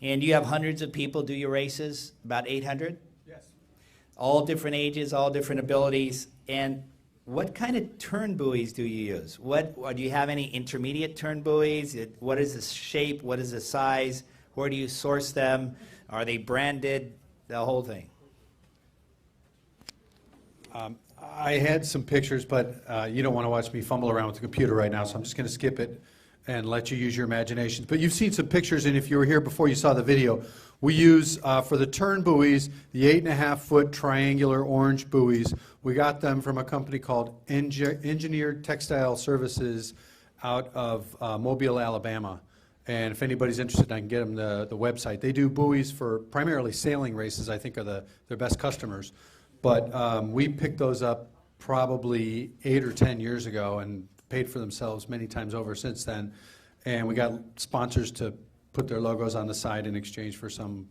And you have hundreds of people do your races, about 800? Yes. All different ages, all different abilities. And what kind of turn buoys do you use? Do you have any intermediate turn buoys? What is the shape? What is the size? Where do you source them? Are they branded? The whole thing. I had some pictures, but you don't want to watch me fumble around with the computer right now, so I'm just going to skip it and let you use your imagination. But you've seen some pictures, and if you were here before you saw the video, we use, for the turn buoys, the 8.5-foot triangular orange buoys. We got them from a company called Engineered Textile Services out of Mobile, Alabama. And if anybody's interested, I can get them the website. They do buoys for primarily sailing races, I think are their best customers. But we picked those up probably 8 or 10 years ago and paid for themselves many times over since then. And we got sponsors to put their logos on the side in exchange for some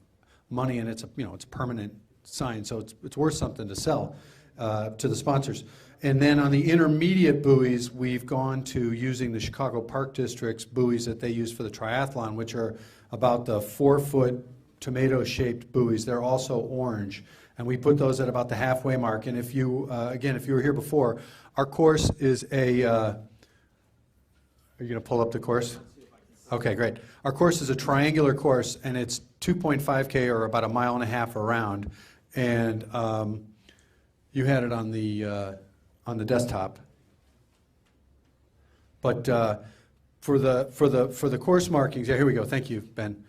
money, and it's a permanent sign, so it's worth something to sell to the sponsors. And then on the intermediate buoys, we've gone to using the Chicago Park District's buoys that they use for the triathlon, which are about the 4-foot tomato-shaped buoys. They're also orange. And we put those at about the halfway mark. And if you, again, if you were here before, our course is a, are you going to pull up the course? Okay, great. Our course is a triangular course, and it's 2.5K or about 1.5 miles around. And you had it on the desktop. But for the course markings, yeah, here we go. Thank you, Ben.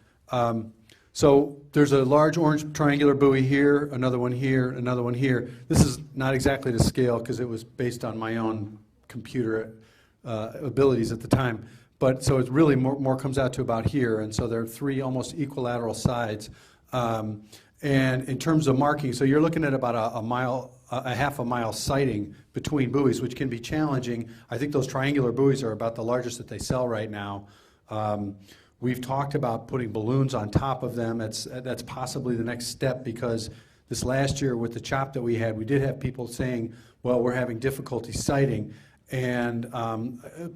So there's a large orange triangular buoy here, another one here, another one here. This is not exactly to scale because it was based on my own computer abilities at the time. But so it really more comes out to about here. And so there are 3 almost equilateral sides. And in terms of marking, so you're looking at about a half a mile sighting between buoys, which can be challenging. I think those triangular buoys are about the largest that they sell right now. We've talked about putting balloons on top of them. That's possibly the next step, because this last year with the chop that we had, we did have people saying, well, we're having difficulty sighting. And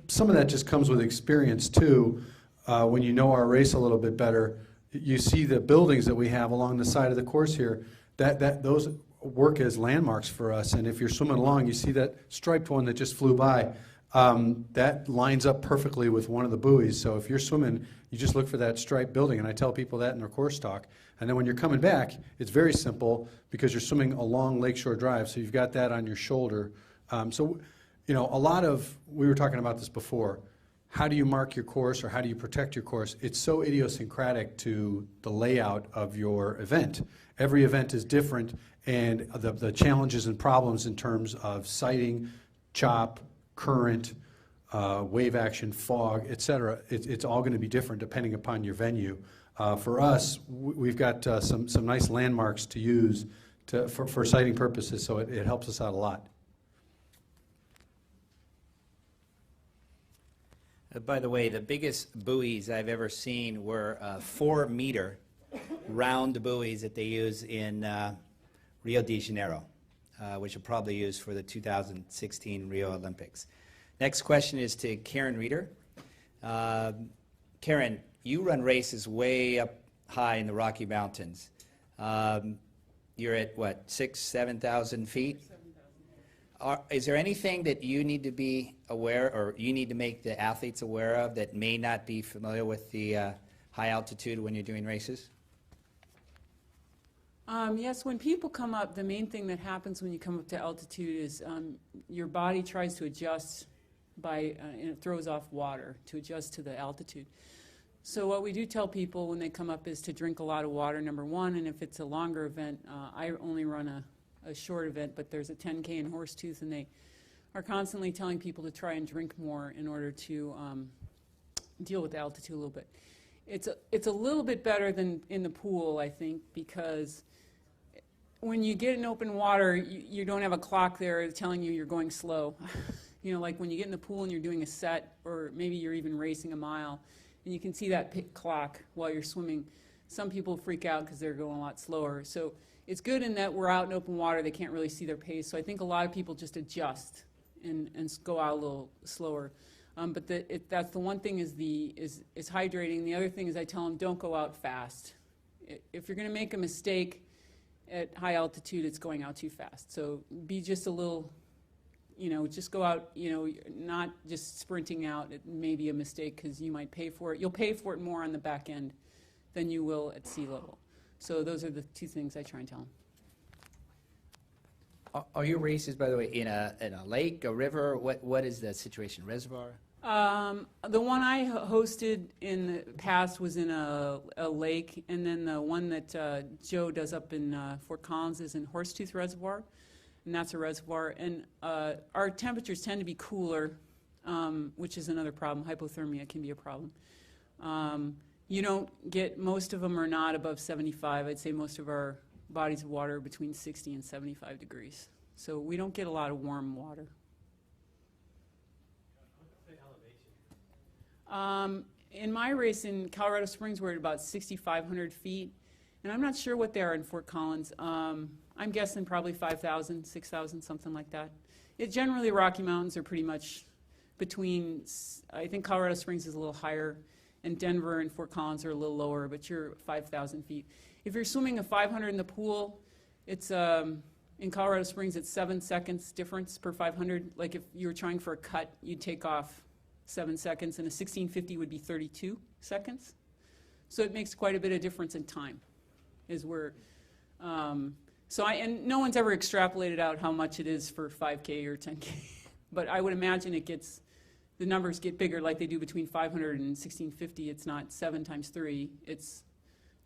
some of that just comes with experience too. When you know our race a little bit better, you see the buildings that we have along the side of the course here, those work as landmarks for us. And if you're swimming along, you see that striped one that just flew by. That lines up perfectly with one of the buoys. So if you're swimming, you just look for that striped building, and I tell people that in their course talk. And then when you're coming back, it's very simple because you're swimming along Lakeshore Drive, so you've got that on your shoulder. So, you know, we were talking about this before, how do you mark your course or how do you protect your course? It's so idiosyncratic to the layout of your event. Every event is different, and the challenges and problems in terms of sighting, chop, current, wave action, fog, etc. It's all going to be different depending upon your venue. For us, we've got some nice landmarks to use for sighting purposes, so it helps us out a lot. By the way, the biggest buoys I've ever seen were 4-meter round buoys that they use in Rio de Janeiro, which are probably used for the 2016 Rio Olympics. Next question is to Karen Reeder. Karen, you run races way up high in the Rocky Mountains. You're at what, 6,000, 7,000 feet? 7,000. Is there anything that you need to be aware, or you need to make the athletes aware of, that may not be familiar with the high altitude when you're doing races? Yes, when people come up, the main thing that happens when you come up to altitude is your body tries to adjust and it throws off water to adjust to the altitude. So what we do tell people when they come up is to drink a lot of water, number one, and if it's a longer event, I only run a short event, but there's a 10K in Horsetooth, and they are constantly telling people to try and drink more in order to deal with the altitude a little bit. It's a little bit better than in the pool, I think, because when you get in open water, you don't have a clock there telling you you're going slow. You know, like when you get in the pool and you're doing a set, or maybe you're even racing a mile, and you can see that clock while you're swimming. Some people freak out because they're going a lot slower. So it's good in that we're out in open water, they can't really see their pace. So I think a lot of people just adjust and go out a little slower. But that's the one thing is hydrating. The other thing is I tell them don't go out fast. If you're going to make a mistake at high altitude, it's going out too fast. So be just a little, just go out, not just sprinting out. It may be a mistake because you might pay for it. You'll pay for it more on the back end than you will at sea level. So those are the two things I try and tell them. Are your races, by the way, in a lake, a river? What is the situation? Reservoir? The one I hosted in the past was in a lake, and then the one that Joe does up in Fort Collins is in Horsetooth Reservoir, and that's a reservoir. And our temperatures tend to be cooler, which is another problem. Hypothermia can be a problem. You don't get, most of them are not above 75. I'd say most of our bodies of water are between 60 and 75 degrees. So we don't get a lot of warm water. In my race in Colorado Springs, we're at about 6,500 feet, and I'm not sure what they are in Fort Collins. I'm guessing probably 5,000, 6,000, something like that. Generally, Rocky Mountains are pretty much between, I think Colorado Springs is a little higher, and Denver and Fort Collins are a little lower, but you're 5,000 feet. If you're swimming a 500 in the pool, it's in Colorado Springs, it's 7 seconds difference per 500. Like if you were trying for a cut, you'd take off 7 seconds, and a 1650 would be 32 seconds. So it makes quite a bit of difference in time. And no one's ever extrapolated out how much it is for 5K or 10K, but I would imagine the numbers get bigger like they do between 500 and 1650. It's not 7 times 3, it's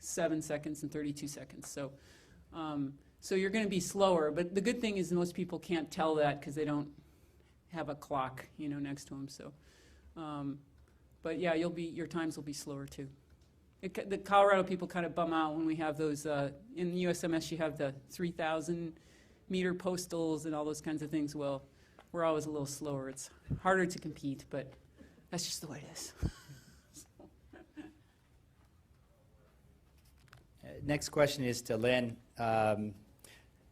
7 seconds and 32 seconds. So you're going to be slower, but the good thing is most people can't tell that because they don't have a clock, next to them. So, but yeah, your times will be slower too. The Colorado people kind of bum out when we have those in the USMS. You have the 3,000 meter postals and all those kinds of things. Well, we're always a little slower. It's harder to compete, but that's just the way it is. Next question is to Lynn,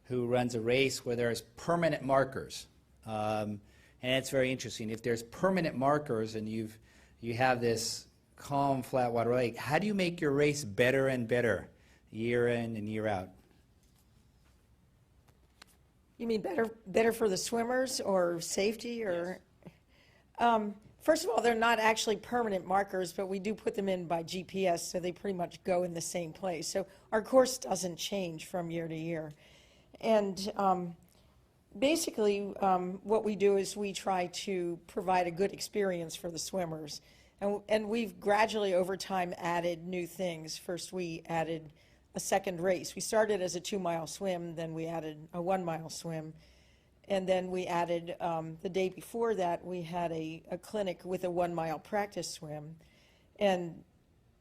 who runs a race where there's permanent markers. And it's very interesting. If there's permanent markers and you have this calm, flat water lake, how do you make your race better and better year in and year out? You mean better for the swimmers or safety or? Yes. First of all, they're not actually permanent markers, but we do put them in by GPS, so they pretty much go in the same place. So our course doesn't change from year to year. And basically, what we do is we try to provide a good experience for the swimmers. And we've gradually, over time, added new things. First, we added a second race. We started as a 2-mile swim, then we added a 1-mile swim. And then we added, the day before that, we had a clinic with a 1-mile practice swim. And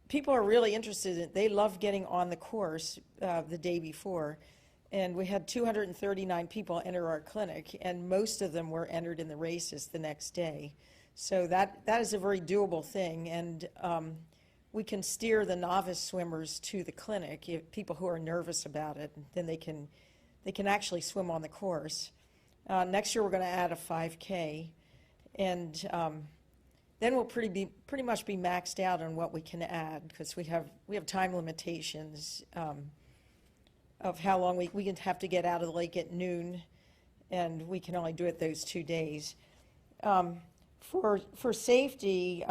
people are really interested in it. They love getting on the course the day before. And we had 239 people enter our clinic, and most of them were entered in the races the next day. So that is a very doable thing. And we can steer the novice swimmers to the clinic. People who are nervous about it, then they can actually swim on the course. Next year we're going to add a 5K, and then we'll pretty much be maxed out on what we can add, because we have time limitations of how long we can have to get out of the lake at noon, and we can only do it those 2 days. For safety,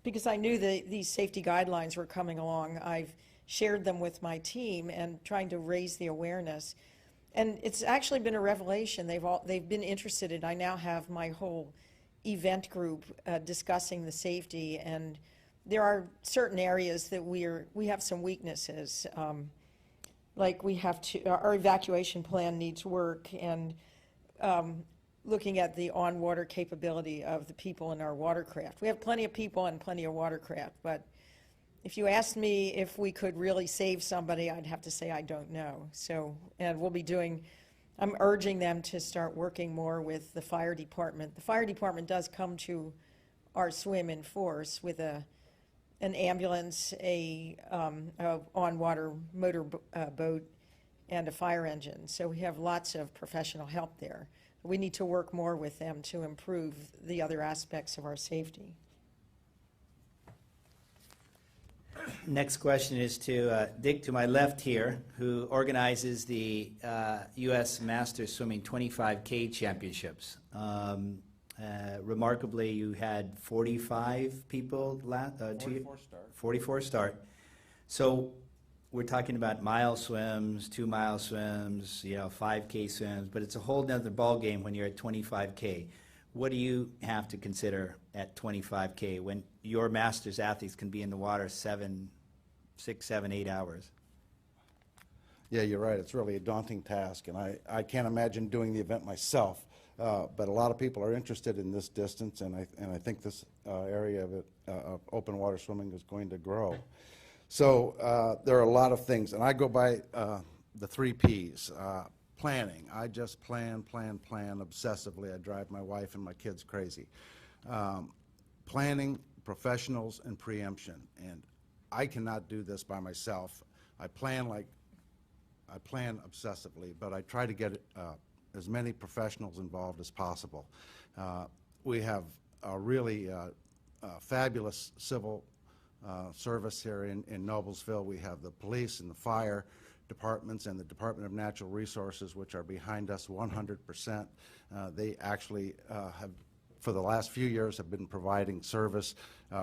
because I knew that these safety guidelines were coming along, I've shared them with my team and trying to raise the awareness. And it's actually been a revelation. They've been interested in. I now have my whole event group discussing the safety, and there are certain areas that we have some weaknesses. Like our evacuation plan needs work, and looking at the on-water capability of the people in our watercraft. We have plenty of people and plenty of watercraft, but if you asked me if we could really save somebody, I'd have to say I don't know. So, and I'm urging them to start working more with the fire department. The fire department does come to our swim in force with an ambulance, a on-water motor boat, and a fire engine. So we have lots of professional help there. we need to work more with them to improve the other aspects of our safety. Next question is to Dick to my left here, who organizes the U.S. Masters Swimming 25K Championships. Remarkably, you had 45 people 44 start. So we're talking about mile swims, 2 mile swims, 5K swims, but it's a whole nother ball game when you're at 25K. What do you have to consider at 25K when your Masters athletes can be in the water 6, 7, 8 hours? Yeah, you're right. It's really a daunting task, and I can't imagine doing the event myself. But a lot of people are interested in this distance, and I think this area of open water swimming is going to grow. So there are a lot of things, and I go by the 3 Ps. Planning. I just plan obsessively. I drive my wife and my kids crazy. Planning, professionals, and preemption. And I cannot do this by myself. I plan obsessively, but I try to get as many professionals involved as possible. We have a really fabulous civil service here in Noblesville. We have the police and the fire departments and the Department of Natural Resources, which are behind us 100%. They actually have, for the last few years, have been providing service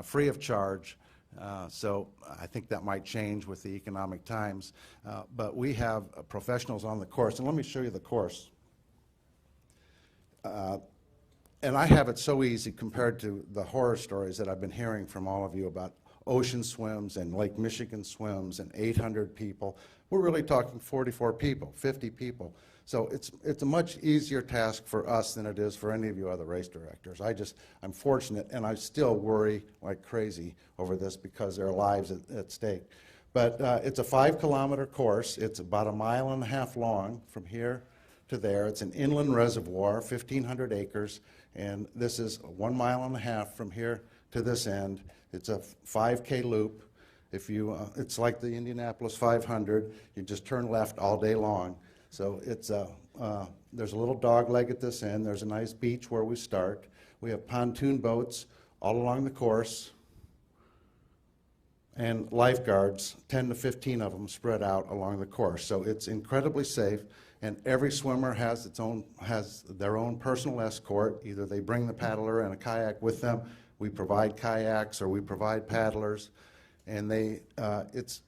free of charge. So I think that might change with the economic times. But we have professionals on the course. And let me show you the course. And I have it so easy compared to the horror stories that I've been hearing from all of you about ocean swims and Lake Michigan swims and 800 people. We're really talking 44 people, 50 people. So it's a much easier task for us than it is for any of you other race directors. I'm fortunate, and I still worry like crazy over this because there are lives at stake. But it's a 5-kilometer course. It's about 1.5 miles long from here to there. It's an inland reservoir, 1,500 acres, and this is 1.5 miles from here to this end. It's a 5K loop. It's like the Indianapolis 500. You just turn left all day long. So there's a little dog leg at this end. There's a nice beach where we start. We have pontoon boats all along the course, and lifeguards, 10 to 15 of them spread out along the course. So it's incredibly safe, and every swimmer has their own personal escort. Either they bring the paddler and a kayak with them. We provide kayaks, or we provide paddlers, and it's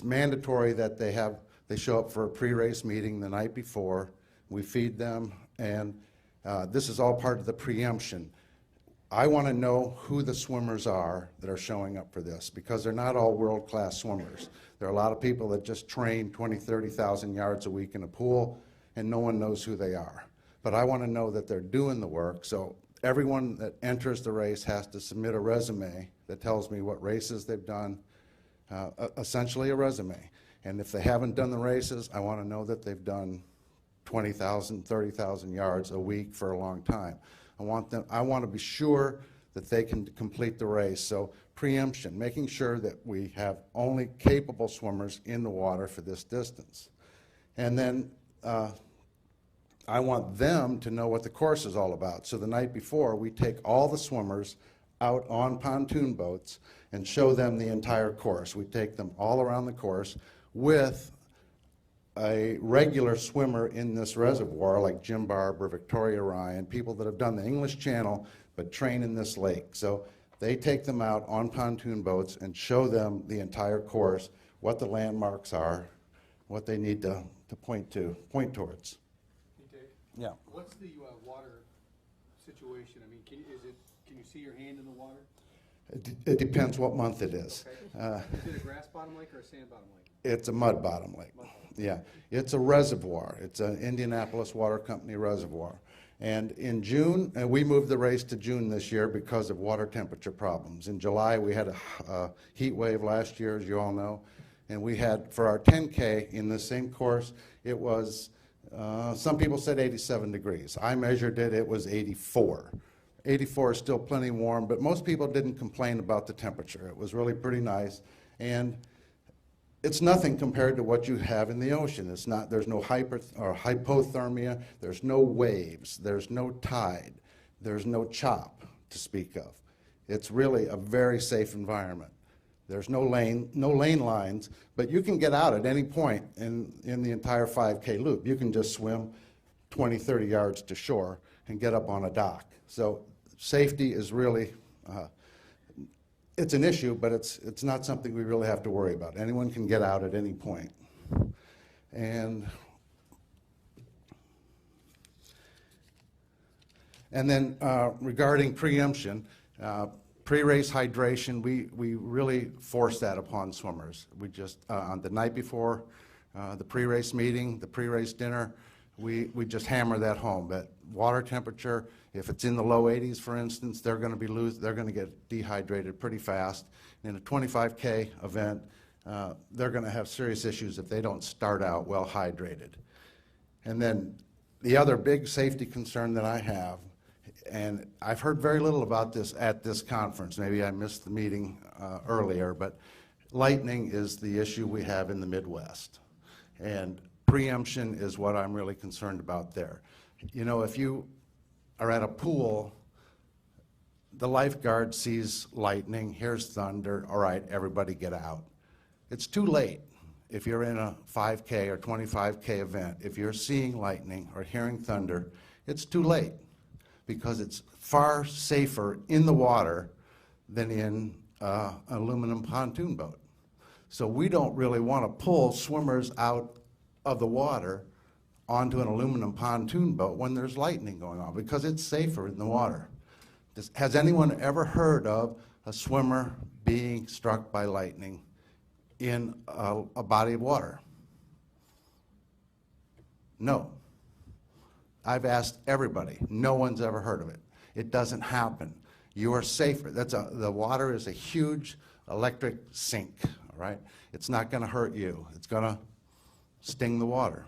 mandatory that they show up for a pre-race meeting the night before. We feed them, and this is all part of the preemption. I want to know who the swimmers are that are showing up for this, because they're not all world-class swimmers. There are a lot of people that just train 20, 30,000 yards a week in a pool, and no one knows who they are. But I want to know that they're doing the work, so everyone that enters the race has to submit a resume that tells me what races they've done, essentially a resume. And if they haven't done the races, I want to know that they've done 20,000, 30,000 yards a week for a long time. I want to be sure that they can complete the race. So preemption, making sure that we have only capable swimmers in the water for this distance. And then I want them to know what the course is all about. So the night before, we take all the swimmers out on pontoon boats and show them the entire course. We take them all around the course with a regular swimmer in this reservoir, like Jim Barber, Victoria Ryan, people that have done the English Channel but train in this lake. So they take them out on pontoon boats and show them the entire course, what the landmarks are, what they need to point towards. Hey, Dave. Yeah. What's the water situation? I mean, can you see your hand in the water? It depends what month it is. Okay. Is it a grass bottom lake or a sand bottom lake? It's a mud bottom lake. Yeah, it's a reservoir. It's an Indianapolis Water Company reservoir. And in June, and we moved the race to June this year because of water temperature problems. In July, we had a heat wave last year, as you all know. And we had, for our 10K in the same course, it was, some people said 87 degrees. I measured it, it was 84. 84 is still plenty warm, but most people didn't complain about the temperature. It was really pretty nice. And it's nothing compared to what you have in the ocean. It's not, there's no hypothermia, there's no waves, there's no tide, there's no chop to speak of. It's really a very safe environment. There's no lane lines, but you can get out at any point in the entire 5K loop. You can just swim 20, 30 yards to shore and get up on a dock. So safety is really, it's an issue, but it's not something we really have to worry about. Anyone can get out at any point. And then regarding preemption, pre-race hydration, we really force that upon swimmers. We just, on the night before the pre-race meeting, the pre-race dinner, we just hammer that home. That water temperature, if it's in the low 80s, for instance, they're going to get dehydrated pretty fast. In a 25K event, they're going to have serious issues if they don't start out well hydrated. And then the other big safety concern that I have, and I've heard very little about this at this conference. Maybe I missed the meeting earlier, but lightning is the issue we have in the Midwest. And preemption is what I'm really concerned about there. You know, if you are at a pool, the lifeguard sees lightning, hears thunder, all right, everybody get out. It's too late if you're in a 5K or 25K event. If you're seeing lightning or hearing thunder, it's too late, because it's far safer in the water than in an aluminum pontoon boat. So we don't really want to pull swimmers out of the water onto an aluminum pontoon boat when there's lightning going on, because it's safer in the water. Has anyone ever heard of a swimmer being struck by lightning in a body of water? No. I've asked everybody. No one's ever heard of it. It doesn't happen. You are safer. The water is a huge electric sink, all right? It's not going to hurt you. It's going to sting the water.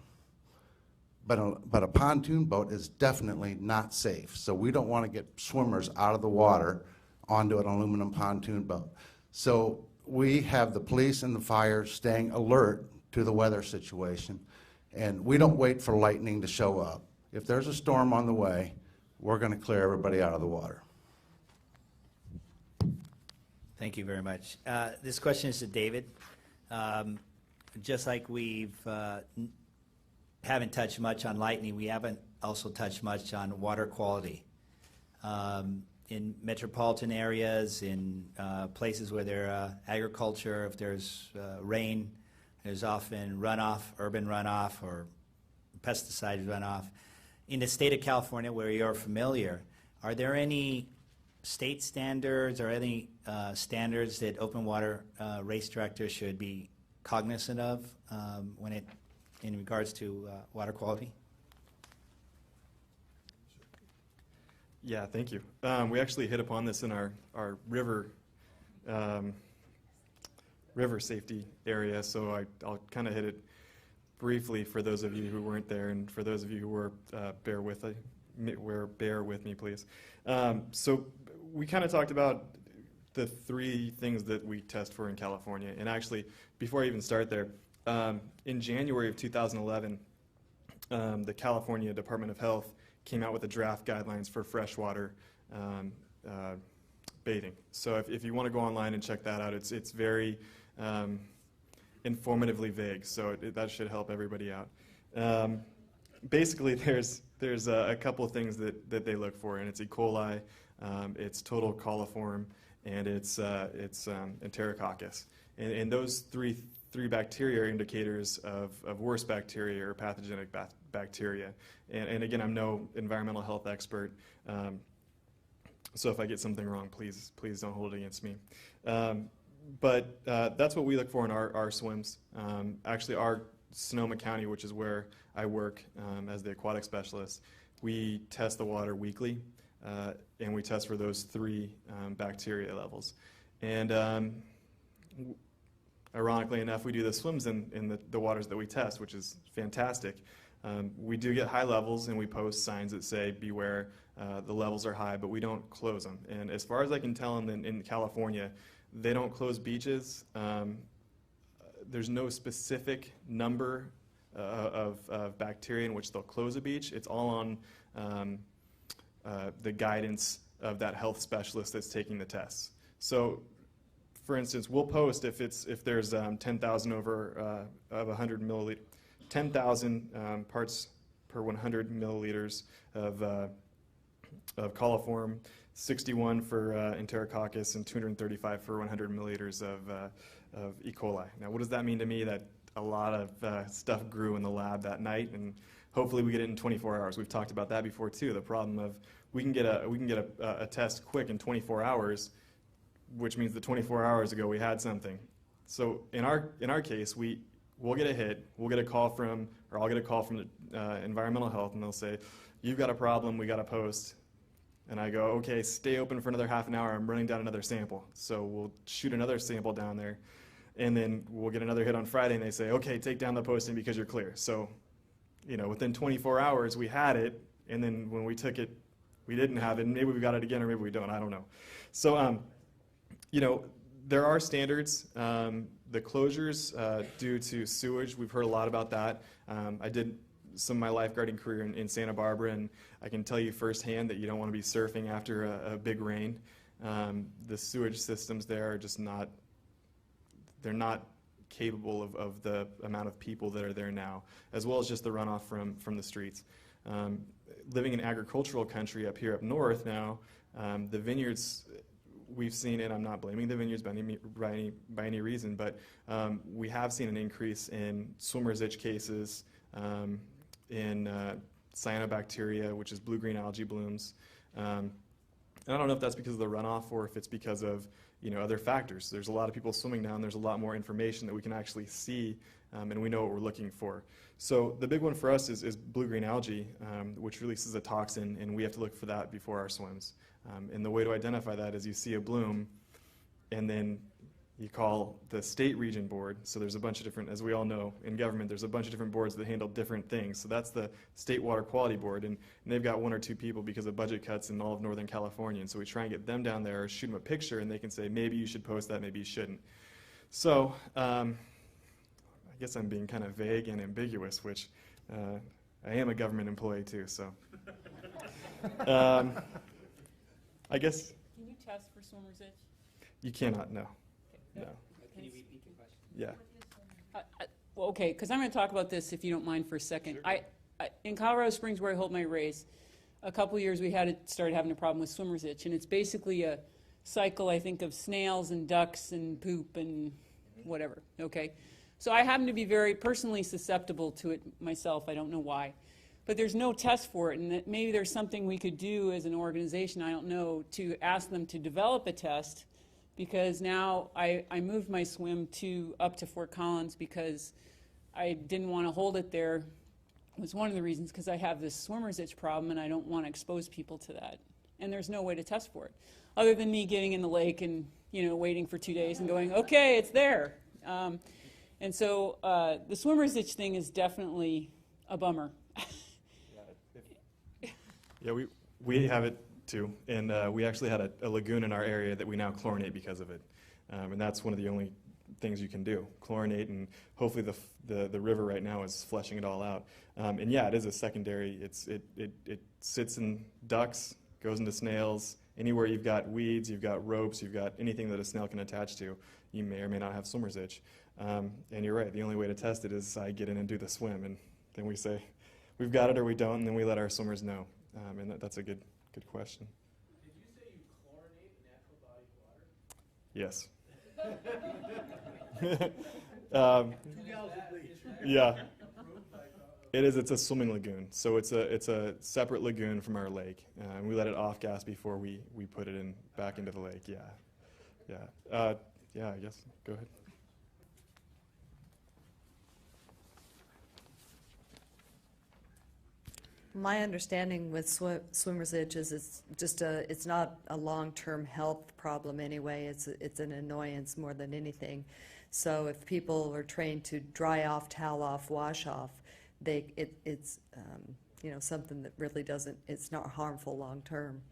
But a pontoon boat is definitely not safe. So we don't want to get swimmers out of the water onto an aluminum pontoon boat. So we have the police and the fire staying alert to the weather situation, and we don't wait for lightning to show up. If there's a storm on the way, we're going to clear everybody out of the water. Thank you very much. This question is to David. Just like we've haven't touched much on lightning, we haven't also touched much on water quality. In metropolitan areas, in places where there's agriculture, if there's rain, there's often runoff, urban runoff, or pesticide runoff. In the state of California, where you're familiar, are there any state standards or any standards that open water race directors should be cognizant of in regards to water quality? Yeah, thank you. We actually hit upon this in our river safety area, so I'll kind of hit it briefly for those of you who weren't there, and for those of you who were, bear with me, please. So we kind of talked about the three things that we test for in California, and actually, before I even start there, in January of 2011, the California Department of Health came out with the draft guidelines for freshwater bathing. So if you want to go online and check that out, it's very informatively vague, so that should help everybody out. Basically, there's a couple of things that they look for, and it's E. coli, it's total coliform, and it's Enterococcus. And those three bacteria are indicators of worse bacteria or pathogenic bacteria. And again, I'm no environmental health expert, so if I get something wrong, please don't hold it against me. But that's what we look for in our swims. Actually, our Sonoma County, which is where I work as the aquatic specialist, we test the water weekly, and we test for those three bacteria levels. And ironically enough, we do the swims in the waters that we test, which is fantastic. We do get high levels, and we post signs that say, beware, the levels are high, but we don't close them. And as far as I can tell, in California, they don't close beaches. there's no specific number of bacteria in which they'll close a beach. It's all on the guidance of that health specialist that's taking the tests. So, for instance, we'll post if there's 10,000 over of 100 milliliter, 10,000 parts per 100 milliliters of coliform, 61 for enterococcus, and 235 for 100 milliliters of E. coli. Now, what does that mean to me? That a lot of stuff grew in the lab that night, and hopefully we get it in 24 hours. We've talked about that before too. The problem of we can get a test quick in 24 hours, which means that 24 hours ago we had something. So in our case, we'll get a hit. We'll get a call from, or I'll get a call from the environmental health, and they'll say, "You've got a problem. We got to post." And I go, "Okay, stay open for another half an hour. I'm running down another sample." So we'll shoot another sample down there, and then we'll get another hit on Friday, and they say, "Okay, take down the posting because you're clear." So, within 24 hours we had it, and then when we took it, we didn't have it, and maybe we got it again, or maybe we don't. I don't know. So, there are standards. The closures due to sewage, we've heard a lot about that. I did some of my lifeguarding career in Santa Barbara, and I can tell you firsthand that you don't want to be surfing after a big rain. The sewage systems there are just not, they're not capable of the amount of people that are there now, as well as just the runoff from the streets. Living in agricultural country up here up north now, the vineyards, we've seen it. I'm not blaming the vineyards by any reason, but we have seen an increase in swimmer's itch cases, in cyanobacteria, which is blue-green algae blooms. And I don't know if that's because of the runoff or if it's because of other factors. There's a lot of people swimming down. There's a lot more information that we can actually see, and we know what we're looking for. So the big one for us is blue-green algae, which releases a toxin, and we have to look for that before our swims. And the way to identify that is you see a bloom, and then you call the state region board. So there's a bunch of different, as we all know, in government, there's a bunch of different boards that handle different things. So that's the State Water Quality Board, and they've got one or two people because of budget cuts in all of Northern California. And so we try and get them down there, or shoot them a picture, and they can say, maybe you should post that, maybe you shouldn't. So I guess I'm being kind of vague and ambiguous, which I am a government employee too, so. I guess. Can you test for swimmer's itch? You cannot, no. No. Can you repeat your question? Yeah. Well, okay, because I'm going to talk about this if you don't mind for a second. Sure. In Colorado Springs, where I hold my race, a couple years we started having a problem with swimmer's itch, and it's basically a cycle, I think, of snails and ducks and poop and whatever. Okay, so I happen to be very personally susceptible to it myself. I don't know why, but there's no test for it, and that maybe there's something we could do as an organization. I don't know, to ask them to develop a test. Because now I moved my swim up to Fort Collins because I didn't want to hold it there. It was one of the reasons, because I have this swimmer's itch problem and I don't want to expose people to that. And there's no way to test for it, other than me getting in the lake and waiting for 2 days and going, okay, it's there. And so the swimmer's itch thing is definitely a bummer. Yeah, we have it too, and we actually had a lagoon in our area that we now chlorinate because of it, and that's one of the only things you can do, chlorinate, and hopefully the river right now is flushing it all out. And yeah, it is a secondary. It sits in ducks, goes into snails. Anywhere you've got weeds, you've got ropes, you've got anything that a snail can attach to, you may or may not have swimmer's itch. And you're right. The only way to test it is I get in and do the swim, and then we say we've got it or we don't, and then we let our swimmers know. And that's a good question. Did you say you chlorinate natural body water? Yes. Yeah. It is. It's a swimming lagoon, so it's a separate lagoon from our lake. And we let it off gas before we put it back into the lake. Yeah. Yeah. I guess. Go ahead. My understanding with swimmer's itch is it's not a long-term health problem anyway. It's an annoyance more than anything. So if people are trained to dry off, towel off, wash off, it's something that really it's not harmful long term.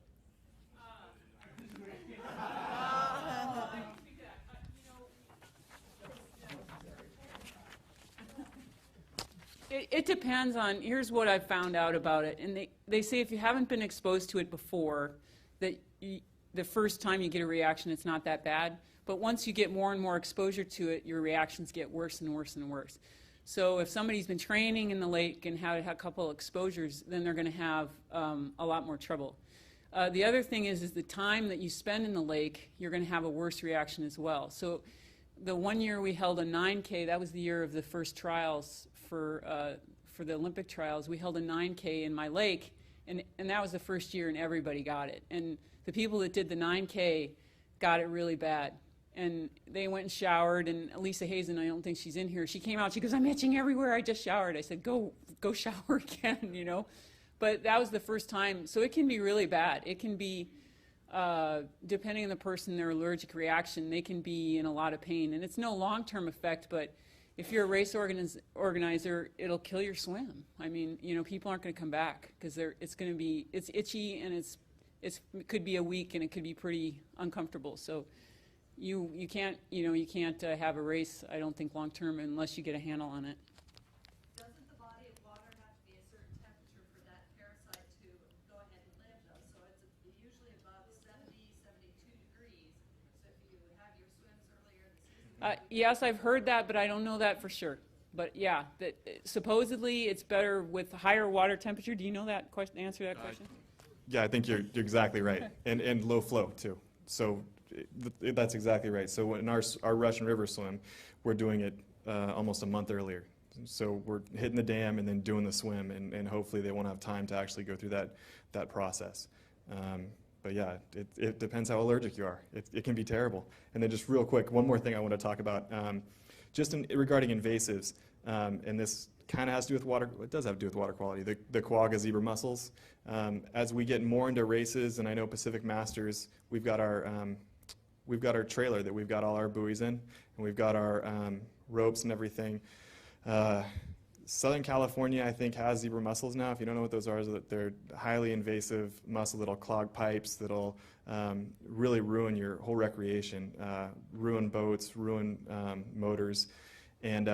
It depends on, here's what I've found out about it. And they say if you haven't been exposed to it before, that the first time you get a reaction, it's not that bad. But once you get more and more exposure to it, your reactions get worse and worse and worse. So if somebody's been training in the lake and had a couple exposures, then they're going to have a lot more trouble. The other thing is the time that you spend in the lake, you're going to have a worse reaction as well. So the one year we held a 9K, that was the year of the first trials for the Olympic trials. We held a 9K in my lake, and that was the first year, and everybody got it. And the people that did the 9K got it really bad. And they went and showered, and Lisa Hazen, I don't think she's in here, she came out, she goes, I'm itching everywhere, I just showered. I said, go shower again, you know. But that was the first time, so it can be really bad. It can be, depending on the person, their allergic reaction, they can be in a lot of pain. And it's no long-term effect, but if you're a race organizer, it'll kill your swim. I mean, you know, people aren't going to come back because it's going to be, it's itchy, and it could be a week, and it could be pretty uncomfortable. So you can't have a race, I don't think, long term unless you get a handle on it. Doesn't the body of water have to be a certain temperature for that parasite to go ahead and live, though? So it's usually above 70, 72 degrees. So if you have your swims earlier in the season. Yes, I've heard that, but I don't know that for sure. But yeah, supposedly it's better with higher water temperature. Do you know that question? Answer that question? Yeah, I think you're exactly right, and low flow too. So that's exactly right. So in our Russian River swim, we're doing it almost a month earlier. So we're hitting the dam and then doing the swim, and hopefully they won't have time to actually go through that process. But yeah, it depends how allergic you are. It can be terrible. And then just real quick, one more thing I want to talk about, regarding invasives, and this kind of has to do with water. It does have to do with water quality. The quagga zebra mussels. As we get more into races, and I know Pacific Masters, we've got our trailer that we've got all our buoys in, and we've got our ropes and everything. Southern California, I think, has zebra mussels now. If you don't know what those are, they're highly invasive mussel that'll clog pipes, that'll really ruin your whole recreation, ruin boats, ruin motors. And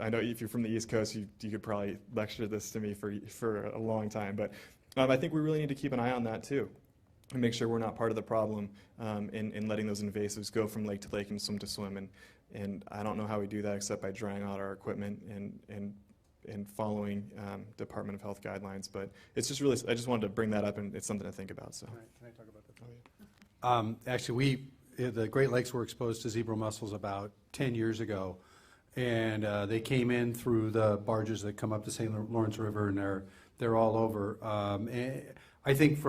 I know if you're from the East Coast, you could probably lecture this to me for a long time. But I think we really need to keep an eye on that too, and make sure we're not part of the problem in letting those invasives go from lake to lake and swim to swim. And I don't know how we do that except by drying out our equipment and following Department of Health guidelines. But it's just really, I just wanted to bring that up, and it's something to think about. So. Can I talk about that? Oh, yeah. Actually, the Great Lakes were exposed to zebra mussels about 10 years ago, and they came in through the barges that come up the St. Lawrence River, and they're all over. And I think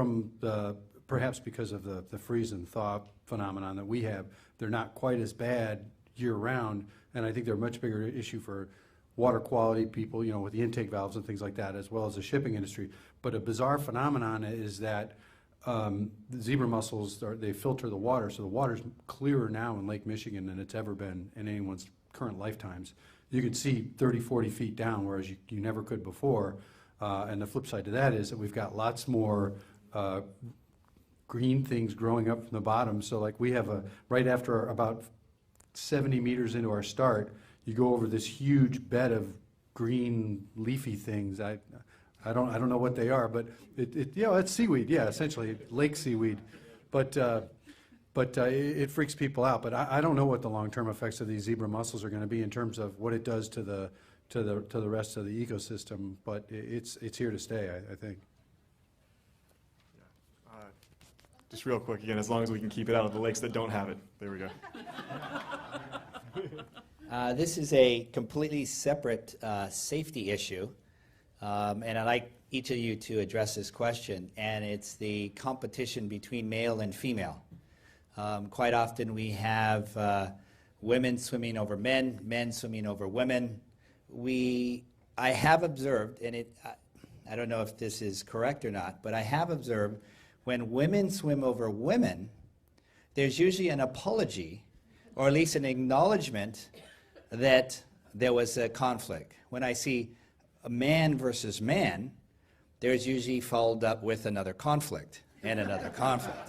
perhaps because of the freeze and thaw phenomenon that we have, they're not quite as bad year-round, and I think they're a much bigger issue for water quality people, you know, with the intake valves and things like that, as well as the shipping industry. But a bizarre phenomenon is that the zebra mussels, they filter the water, so the water's clearer now in Lake Michigan than it's ever been in anyone's current lifetimes. You can see 30, 40 feet down, whereas you never could before. And the flip side to that is that we've got lots more green things growing up from the bottom. So like we have right after about 70 meters into our start, you go over this huge bed of green leafy things. I don't know what they are, but it's seaweed. Yeah, essentially lake seaweed. But it freaks people out. But I don't know what the long-term effects of these zebra mussels are going to be in terms of what it does to the rest of the ecosystem. But it's here to stay, I think. Just real quick again, as long as we can keep it out of the lakes that don't have it. There we go. This is a completely separate safety issue, and I'd like each of you to address this question, and it's the competition between male and female. Quite often we have women swimming over men, men swimming over women. I have observed, and I don't know if this is correct or not, but I have observed when women swim over women, there's usually an apology, or at least an acknowledgement that there was a conflict. When I see a man versus man, there's usually followed up with another conflict and another conflict.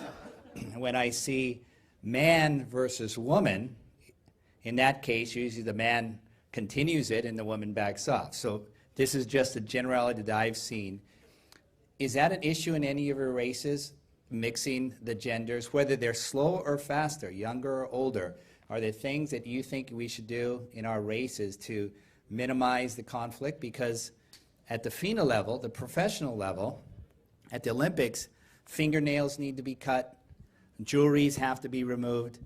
When I see man versus woman, in that case, usually the man continues it and the woman backs off. So This is just a generality that I've seen. Is that an issue in any of your races, mixing the genders, whether they're slow or faster, younger or older? Are there things that you think we should do in our races to minimize the conflict? Because at the FINA level, the professional level, at the Olympics, fingernails need to be cut, jewelries have to be removed.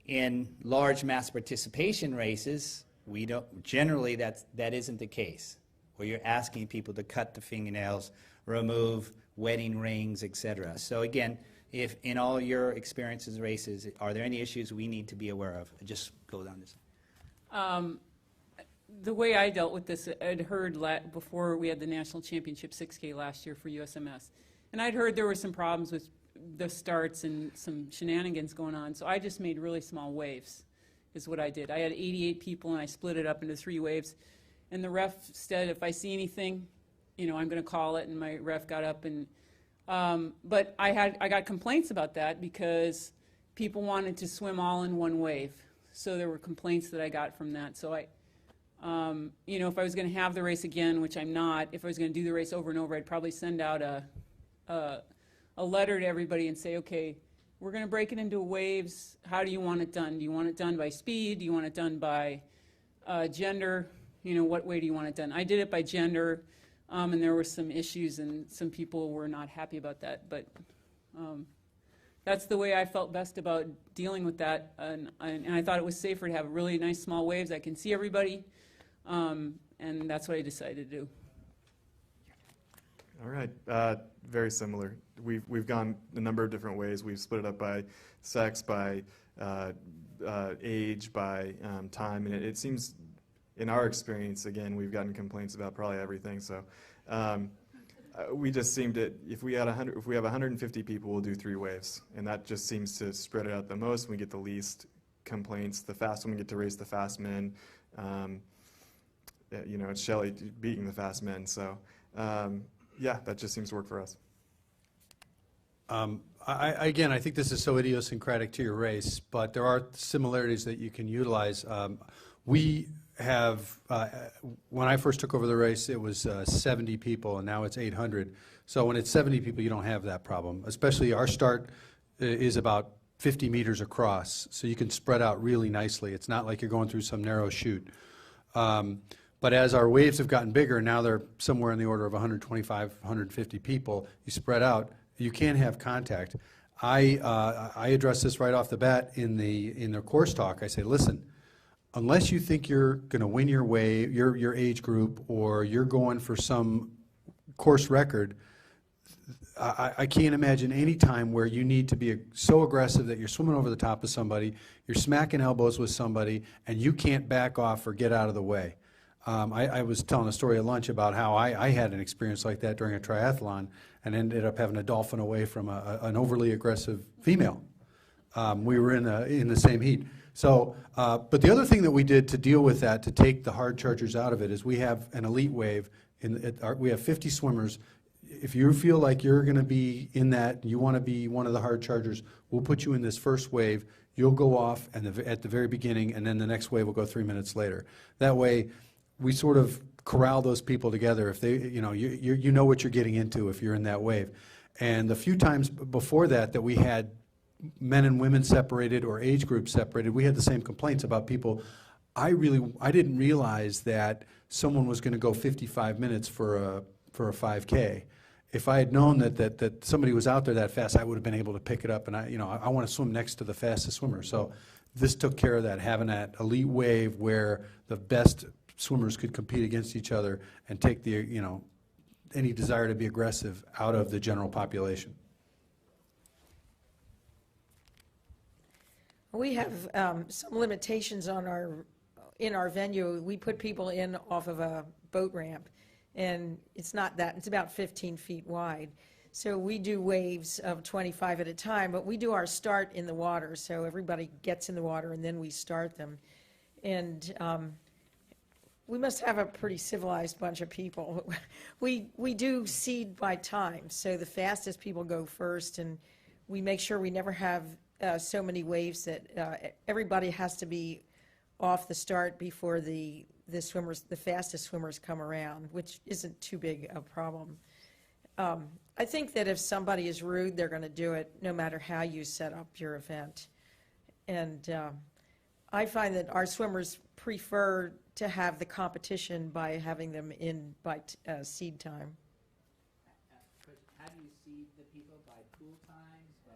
In large mass participation races, we don't, generally that isn't the case, where you're asking people to cut the fingernails, remove wedding rings, etc. So again, if in all your experiences races, are there any issues we need to be aware of? Just go down this. The way I dealt with this, I'd heard before we had the national championship 6K last year for USMS, and I'd heard there were some problems with the starts and some shenanigans going on, so I just made really small waves, is what I did. I had 88 people, and I split it up into 3 waves, and the ref said, if I see anything, you know, I'm going to call it, and my ref got up, and but I got complaints about that because people wanted to swim all in one wave, so there were complaints that I got from that. So you know, if I was going to have the race again, which I'm not, if I was going to do the race over and over, I'd probably send out a letter to everybody and say, okay, we're going to break it into waves. How do you want it done? Do you want it done by speed? Do you want it done by gender? You know, what way do you want it done? I did it by gender, and there were some issues, and some people were not happy about that. But that's the way I felt best about dealing with that, and I thought it was safer to have really nice small waves. I can see everybody. And that's what I decided to do. All right, very similar. We've gone a number of different ways. We've split it up by sex, by age, by time, and it seems, in our experience, again, we've gotten complaints about probably everything. So we just seem to, if we have 150 people, we'll do 3 waves, and that just seems to spread it out the most. We get the least complaints. The fast one, we get to race the fast men. You know, it's Shelley beating the fast men. So, yeah, that just seems to work for us. Again, I think this is so idiosyncratic to your race, but there are similarities that you can utilize. We have, when I first took over the race, it was 70 people, and now it's 800. So when it's 70 people, you don't have that problem. Especially our start is about 50 meters across, so you can spread out really nicely. It's not like you're going through some narrow chute. But as our waves have gotten bigger, now they're somewhere in the order of 125, 150 people, you spread out, you can't have contact. I address this right off the bat in the course talk. I say, listen, unless you think you're going to win your wave, your age group, or you're going for some course record, I can't imagine any time where you need to be so aggressive that you're swimming over the top of somebody, you're smacking elbows with somebody, and you can't back off or get out of the way. I was telling a story at lunch about how I had an experience like that during a triathlon and ended up having a dolphin away from an overly aggressive female. We were in the same heat. So, but the other thing that we did to deal with that, to take the hard chargers out of it, is we have an elite wave. We have 50 swimmers. If you feel like you're going to be in that, you want to be one of the hard chargers, we'll put you in this first wave. You'll go off at the very beginning, and then the next wave will go 3 minutes later. That way, we sort of corral those people together. If they, you know what you're getting into if you're in that wave. And the few times before that we had men and women separated or age groups separated, we had the same complaints about people. I didn't realize that someone was going to go 55 minutes for a 5K. If I had known that somebody was out there that fast, I would have been able to pick it up. And I want to swim next to the fastest swimmer. So this took care of that, having that elite wave where the best swimmers could compete against each other and take the, any desire to be aggressive out of the general population. We have some limitations in our venue. We put people in off of a boat ramp, and it's about 15 feet wide. So we do waves of 25 at a time, but we do our start in the water, so everybody gets in the water and then we start them. And we must have a pretty civilized bunch of people. We do seed by time, so the fastest people go first, and we make sure we never have so many waves that everybody has to be off the start before the the swimmers, the fastest swimmers come around, which isn't too big a problem. I think that if somebody is rude, they're going to do it no matter how you set up your event. And I find that our swimmers prefer to have the competition by having them in by seed time. How do you seed the people? By pool times? By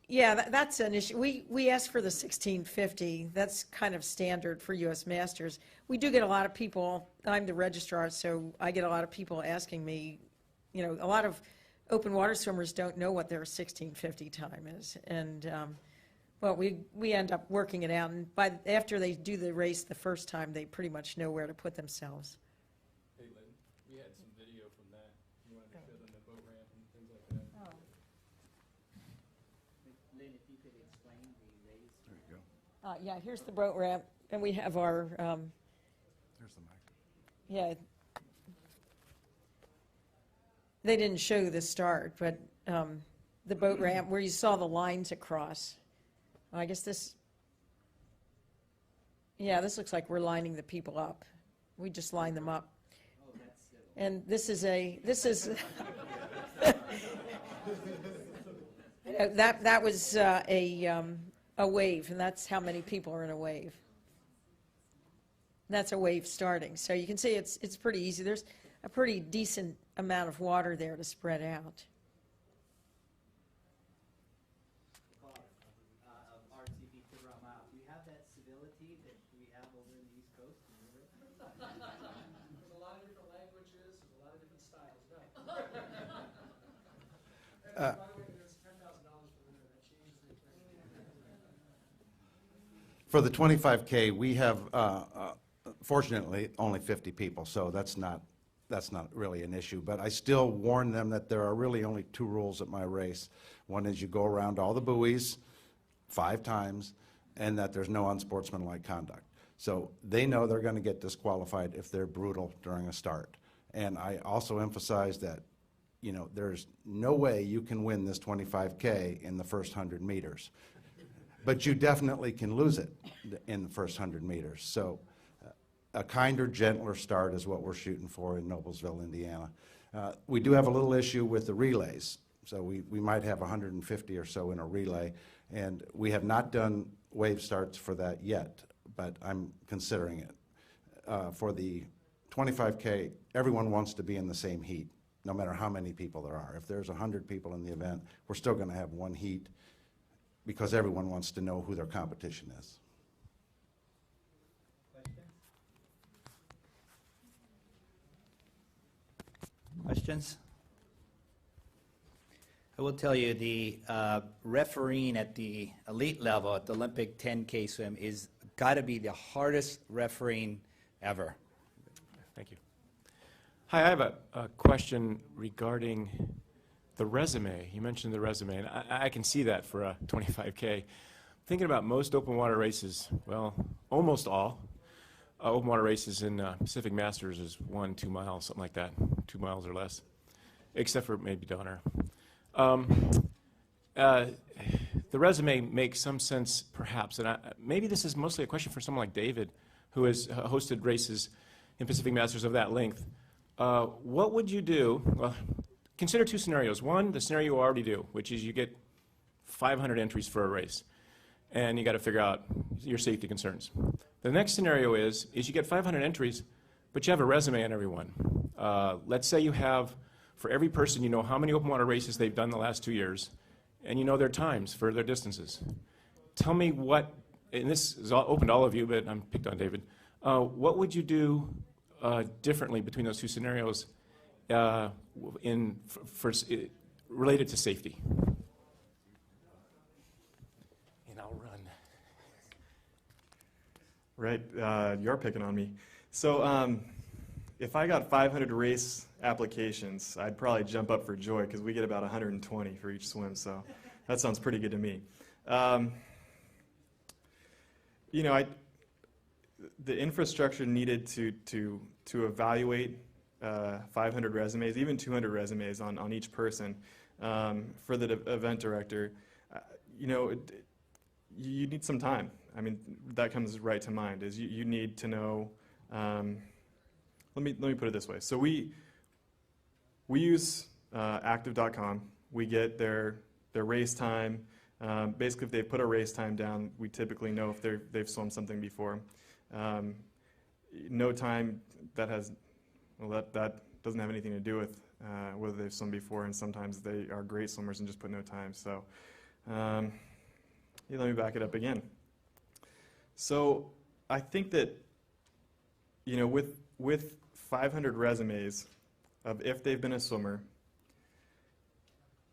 Yeah, that's an issue. We ask for the 1650. That's kind of standard for U.S. Masters. We do get a lot of people. I'm the registrar, so I get a lot of people asking me, you know, a lot of open water swimmers don't know what their 1650 time is. And, well, we end up working it out. And after they do the race the first time, they pretty much know where to put themselves. Hey, Lynn, we had some video from that. You wanted to show them the boat ramp and things like that? Lynn, if you could explain the race. There you go. Yeah, here's the boat ramp, and we have our, There's the mic. yeah. They didn't show the start, but the boat ramp where you saw the lines across. I guess this, yeah, this looks like we're lining the people up. We just line them up. And this is that was a wave, and that's how many people are in a wave. That's a wave starting. So you can see it's pretty easy. There's a pretty decent amount of water there to spread out. Of RTB per mile. Do you have that civility that we have over in the East Coast? There's a lot of different languages, there's a lot of different styles, no. And by the way, there's $10,000 for the winner, that changes the equation. For the 25K, we have, fortunately, only 50 people, so that's not really an issue. But I still warn them that there are really only two rules at my race. One is you go around all the buoys 5 times, and that there's no unsportsmanlike conduct. So they know they're going to get disqualified if they're brutal during a start. And I also emphasize that, you know, there's no way you can win this 25K in the first 100 meters. But you definitely can lose it in the first 100 meters. So a kinder, gentler start is what we're shooting for in Noblesville, Indiana. We do have a little issue with the relays. So we might have 150 or so in a relay. And we have not done wave starts for that yet, but I'm considering it. For the 25K, everyone wants to be in the same heat, no matter how many people there are. If there's 100 people in the event, we're still going to have one heat because everyone wants to know who their competition is. Questions? I will tell you the refereeing at the elite level at the Olympic 10K swim is got to be the hardest refereeing ever. Thank you. Hi, I have a question regarding the resume. You mentioned the resume, and I can see that for a 25K. Thinking about most open water races, well, almost all open water races in Pacific Masters is 1-2 miles, something like that, 2 miles or less, except for maybe Donner. The resume makes some sense, perhaps, and maybe this is mostly a question for someone like David, who has hosted races in Pacific Masters of that length. What would you do? Well, consider 2 scenarios. One, the scenario you already do, which is you get 500 entries for a race, and you got to figure out your safety concerns. The next scenario is you get 500 entries, but you have a resume on everyone. Let's say you have, for every person, you know how many open water races they've done the last 2 years, and you know their times for their distances. Tell me what, and this is open to all of you, but I'm picked on David. What would you do differently between those 2 scenarios related to safety? And I'll run. Right, you're picking on me. So if I got 500 race applications, I'd probably jump up for joy because we get about 120 for each swim, so that sounds pretty good to me. You know, the infrastructure needed to evaluate 500 resumes, even 200 resumes on each person for the event director, you know, you need some time. I mean, that comes right to mind, is you need to know let me put it this way. So we use active.com. We get their race time. Basically, if they put a race time down, we typically know if they've swum something before. No time, that doesn't have anything to do with whether they've swum before, and sometimes they are great swimmers and just put no time. So yeah, let me back it up again. So I think that, you know, with 500 resumes of if they've been a swimmer,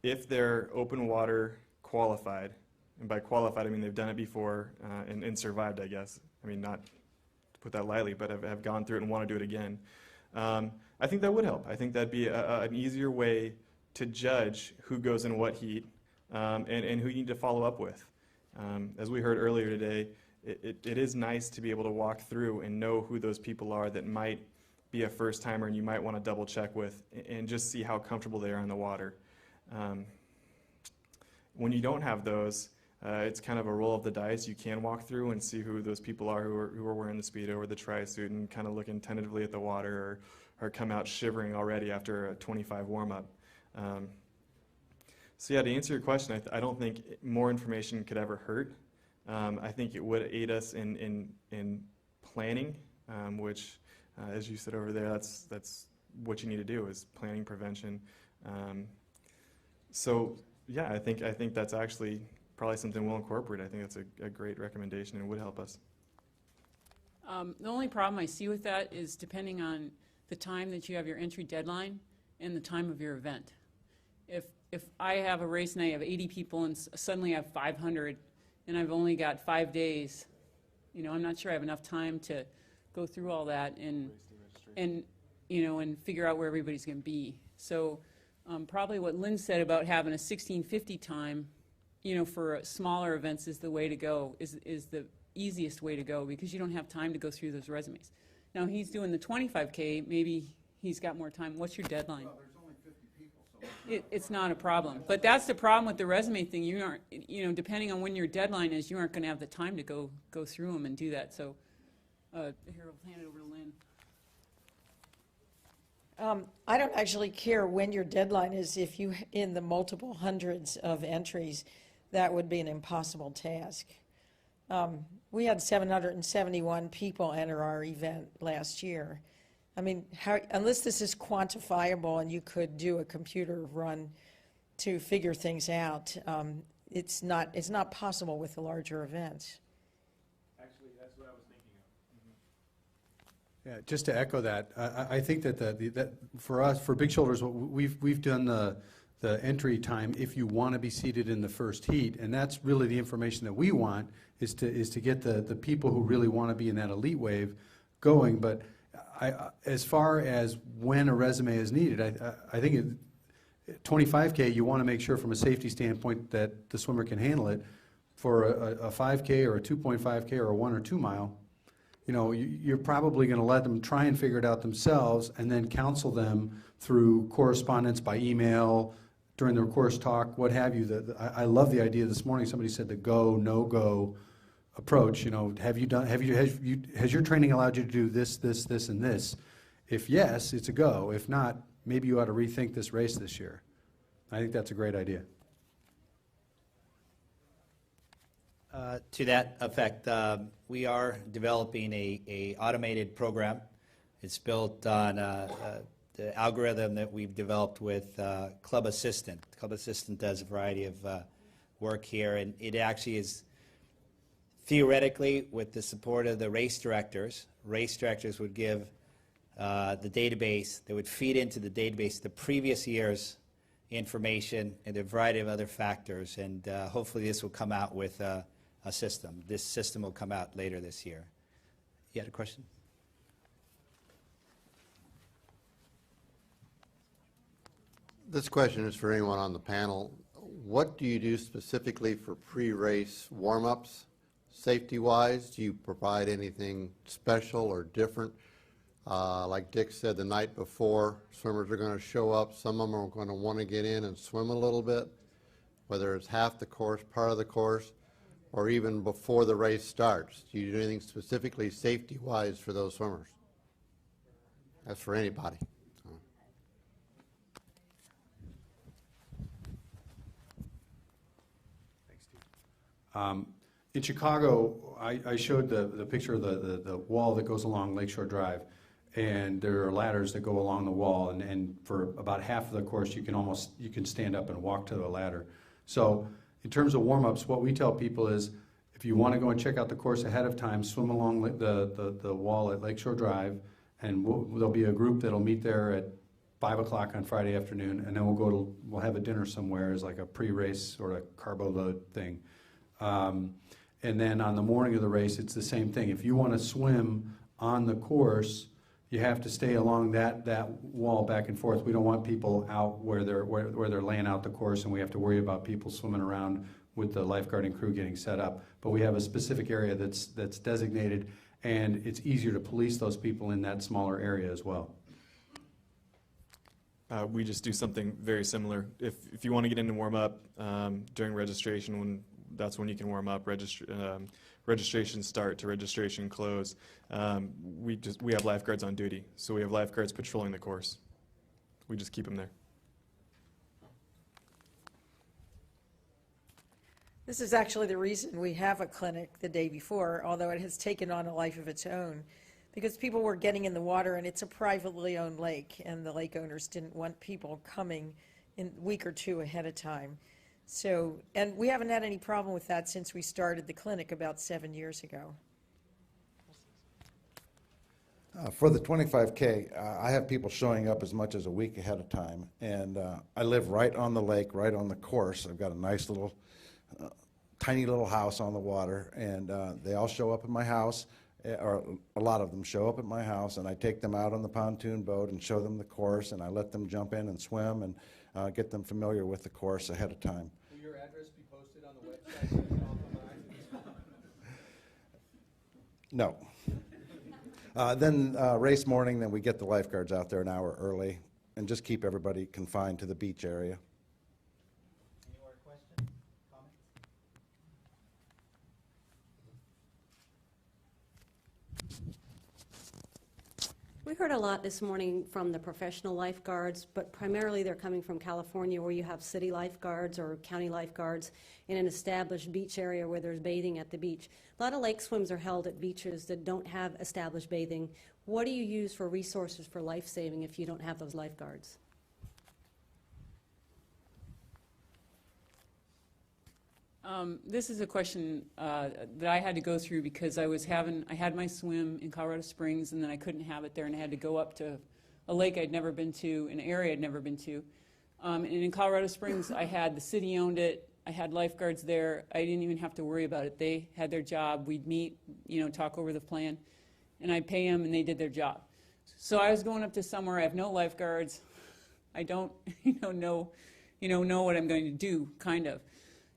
if they're open water qualified, and by qualified I mean they've done it before and survived, I guess. I mean, not to put that lightly, but have gone through it and want to do it again. I think that would help. I think that'd be an easier way to judge who goes in what heat and who you need to follow up with. As we heard earlier today, it is nice to be able to walk through and know who those people are that might be a first timer and you might want to double check with and just see how comfortable they are in the water. When you don't have those, it's kind of a roll of the dice. You can walk through and see who those people are who are wearing the Speedo or the tri-suit and kind of looking tentatively at the water or come out shivering already after a 25 warm-up. So yeah, to answer your question, I don't think more information could ever hurt. I think it would aid us in planning, which, as you said over there, that's what you need to do is planning, prevention. So yeah, I think that's actually probably something we'll incorporate. I think that's a great recommendation and would help us. The only problem I see with that is depending on the time that you have your entry deadline and the time of your event. If I have a race and I have 80 people and suddenly I have 500 and I've only got 5 days, you know, I'm not sure I have enough time to go through all that and you know, and figure out where everybody's going to be. So probably what Lynn said about having a 16:50 time, you know, for smaller events is the way to go, is the easiest way to go because you don't have time to go through those resumes. Now he's doing the 25K, maybe he's got more time. What's your deadline? Well, there's only 50 people, so It's not a problem. But that's the problem with the resume thing. You aren't, you know, depending on when your deadline is, you aren't going to have the time to go through them and do that. So here, I'll hand it over to Lynn. I don't actually care when your deadline is. If you in the multiple hundreds of entries, that would be an impossible task. We had 771 people enter our event last year. I mean, unless this is quantifiable and you could do a computer run to figure things out, it's not possible with the larger events. Actually, that's what I was thinking of. Yeah, just to echo that, I think that that for us, for Big Shoulders, we've done the entry time if you want to be seated in the first heat, and that's really the information that we want is to get the people who really want to be in that elite wave going. But as far as when a resume is needed, I think 25K you want to make sure from a safety standpoint that the swimmer can handle it. For a 5K or a 2.5K or a 1 or 2 mile, you know, you're probably going to let them try and figure it out themselves and then counsel them through correspondence by email, during their course talk, what have you. I love the idea this morning. Somebody said the go, no-go approach. You know, has your training allowed you to do this, and this? If yes, it's a go. If not, maybe you ought to rethink this race this year. I think that's a great idea. To that effect, we are developing a automated program. It's built on the algorithm that we've developed with Club Assistant. Club Assistant does a variety of work here, and it actually is theoretically with the support of the race directors. Race directors would give the database, they would feed into the database the previous year's information and a variety of other factors, and hopefully this will come out with a system. This system will come out later this year. You had a question? This question is for anyone on the panel. What do you do specifically for pre-race warm-ups, safety-wise? Do you provide anything special or different? Like Dick said, the night before, swimmers are going to show up. Some of them are going to want to get in and swim a little bit, whether it's half the course, part of the course, or even before the race starts. Do you do anything specifically safety-wise for those swimmers? That's for anybody. So, In Chicago, I showed the picture of the wall that goes along Lakeshore Drive, and there are ladders that go along the wall, and for about half of the course, you can stand up and walk to the ladder. So in terms of warm-ups, what we tell people is, if you want to go and check out the course ahead of time, swim along the wall at Lakeshore Drive, and there'll be a group that'll meet there at 5 o'clock on Friday afternoon, and then we'll have a dinner somewhere as like a pre-race sort of carbo load thing. And then on the morning of the race, it's the same thing. If you want to swim on the course, you have to stay along that wall back and forth. We don't want people out where they're laying out the course, and we have to worry about people swimming around with the lifeguarding crew getting set up. But we have a specific area that's designated, and it's easier to police those people in that smaller area as well. We just do something very similar. If you want to get in and warm up during registration, that's when you can warm up. Registration start to registration close. We have lifeguards on duty, so we have lifeguards patrolling the course. We just keep them there. This is actually the reason we have a clinic the day before, although it has taken on a life of its own, because people were getting in the water, and it's a privately owned lake, and the lake owners didn't want people coming in a week or two ahead of time. So, and we haven't had any problem with that since we started the clinic about 7 years ago. For the 25K, I have people showing up as much as a week ahead of time, and I live right on the lake, right on the course. I've got a nice little, tiny little house on the water, and they all show up at my house, or a lot of them show up at my house, and I take them out on the pontoon boat and show them the course, and I let them jump in and swim and get them familiar with the course ahead of time. Will your address be posted on the website so you can all come by? No. Then race morning, then we get the lifeguards out there an hour early and just keep everybody confined to the beach area. Any more questions, comments? We heard a lot this morning from the professional lifeguards, but primarily they're coming from California, where you have city lifeguards or county lifeguards in an established beach area where there's bathing at the beach. A lot of lake swims are held at beaches that don't have established bathing. What do you use for resources for life saving if you don't have those lifeguards? This is a question that I had to go through because I had my swim in Colorado Springs, and then I couldn't have it there, and I had to go up to a lake I'd never been to, an area I'd never been to. And in Colorado Springs, the city owned it. I had lifeguards there. I didn't even have to worry about it. They had their job. We'd meet, talk over the plan, and I'd pay them, and they did their job. So I was going up to somewhere I have no lifeguards. I don't, know what I'm going to do, kind of.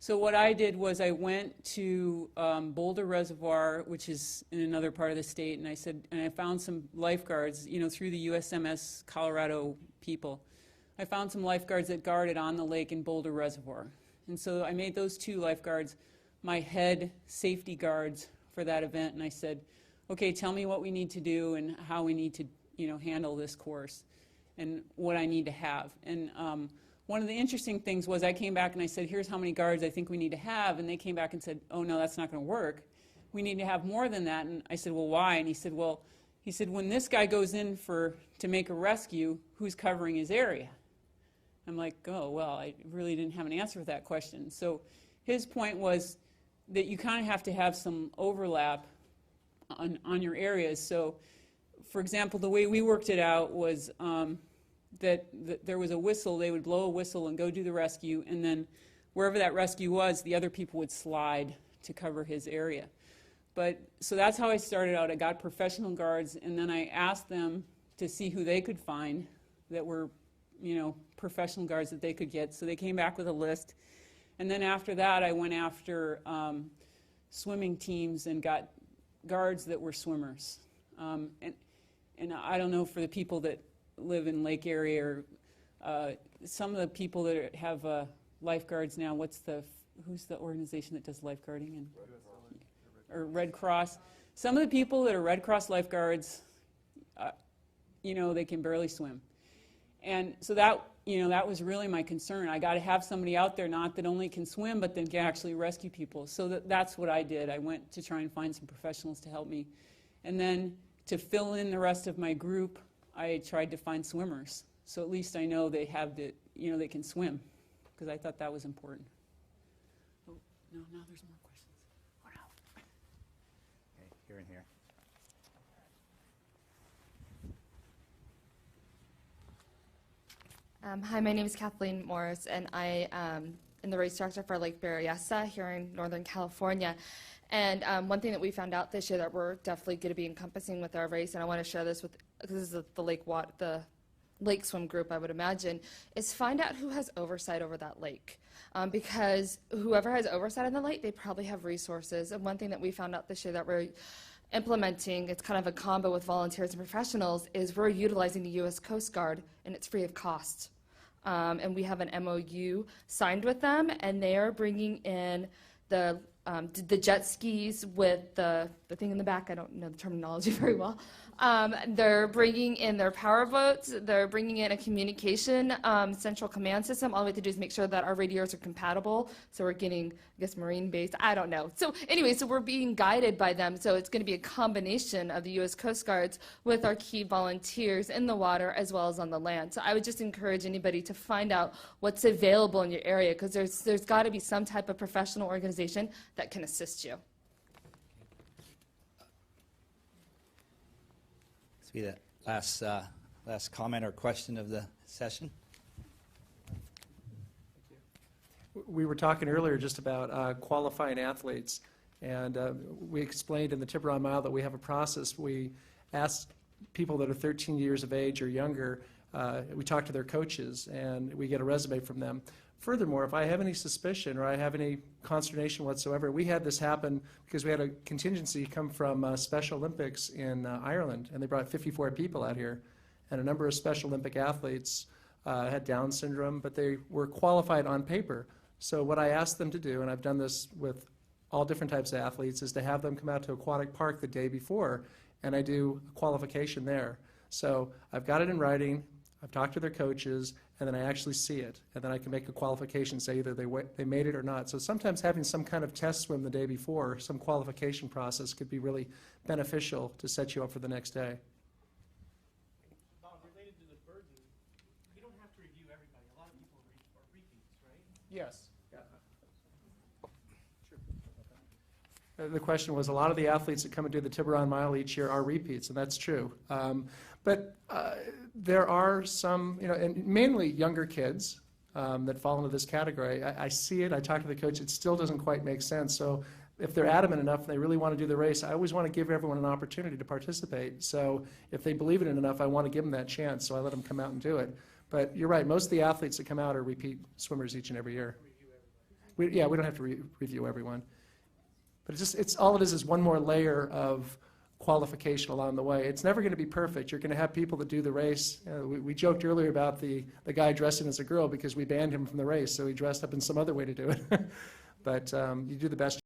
So what I did was I went to Boulder Reservoir, which is in another part of the state, and I found some lifeguards, through the USMS Colorado people. I found some lifeguards that guarded on the lake in Boulder Reservoir. And so I made those two lifeguards my head safety guards for that event, and I said, okay, tell me what we need to do and how we need to, handle this course and what I need to have. And one of the interesting things was I came back and I said, here's how many guards I think we need to have, and they came back and said, oh no, that's not going to work. We need to have more than that. And I said, well, why? And he said, when this guy goes in to make a rescue, who's covering his area? I'm like, oh, well, I really didn't have an answer for that question. So his point was that you kind of have to have some overlap on your areas. So, for example, the way we worked it out was that there was a whistle. They would blow a whistle and go do the rescue, and then wherever that rescue was, the other people would slide to cover his area. So that's how I started out. I got professional guards, and then I asked them to see who they could find that were, professional guards that they could get. So they came back with a list. And then after that, I went after swimming teams and got guards that were swimmers. And I don't know, for the people that live in lake area, or some of the people that have lifeguards now, who's the organization that does lifeguarding? Or Red Cross. Some of the people that are Red Cross lifeguards, they can barely swim. And so that, that was really my concern. I got to have somebody out there, not that only can swim, but then can actually rescue people. So that's what I did. I went to try and find some professionals to help me. And then to fill in the rest of my group, I tried to find swimmers. So at least I know they have the, they can swim, because I thought that was important. Oh, no, now there's more questions. Okay, here and here. Hi, my name is Kathleen Morris, and I am the race director for Lake Berryessa here in Northern California. And one thing that we found out this year that we're definitely going to be encompassing with our race, and I want to share this with, because this is the lake swim group, I would imagine, is find out who has oversight over that lake. Because whoever has oversight on the lake, they probably have resources. And one thing that we found out this year that we're implementing, it's kind of a combo with volunteers and professionals, is we're utilizing the U.S. Coast Guard, and it's free of cost. And we have an MOU signed with them, and they are bringing in the jet skis with the thing in the back. I don't know the terminology very well. They're bringing in their power boats. They're bringing in a communication central command system. All we have to do is make sure that our radios are compatible. So we're getting, I guess, marine-based. I don't know. So anyway, so we're being guided by them. So it's going to be a combination of the U.S. Coast Guards with our key volunteers in the water as well as on the land. So I would just encourage anybody to find out what's available in your area, because there's got to be some type of professional organization that can assist you. This will be the last comment or question of the session. We were talking earlier just about qualifying athletes, and we explained in the Tiburon Mile that we have a process. We ask people that are 13 years of age or younger, we talk to their coaches, and we get a resume from them. Furthermore, if I have any suspicion or I have any consternation whatsoever, we had this happen because we had a contingency come from Special Olympics in Ireland, and they brought 54 people out here, and a number of Special Olympic athletes had Down syndrome, but they were qualified on paper. So what I asked them to do, and I've done this with all different types of athletes, is to have them come out to Aquatic Park the day before, and I do a qualification there. So I've got it in writing, I've talked to their coaches, and then I actually see it, and then I can make a qualification, say either they made it or not. So sometimes having some kind of test swim the day before, some qualification process, could be really beneficial to set you up for the next day. Bob, related to the burden, you don't have to review everybody. A lot of people are repeats, right? Yes. The question was, a lot of the athletes that come and do the Tiburon Mile each year are repeats, and that's true. But there are some, and mainly younger kids that fall into this category. I see it, I talk to the coach, it still doesn't quite make sense. So if they're adamant enough and they really want to do the race, I always want to give everyone an opportunity to participate. So if they believe in it enough, I want to give them that chance, so I let them come out and do it. But you're right, most of the athletes that come out are repeat swimmers each and every year. We don't have to review everyone. But it's all it is one more layer of qualification along the way. It's never going to be perfect. You're going to have people that do the race. We joked earlier about the guy dressing as a girl because we banned him from the race, so he dressed up in some other way to do it. But you do the best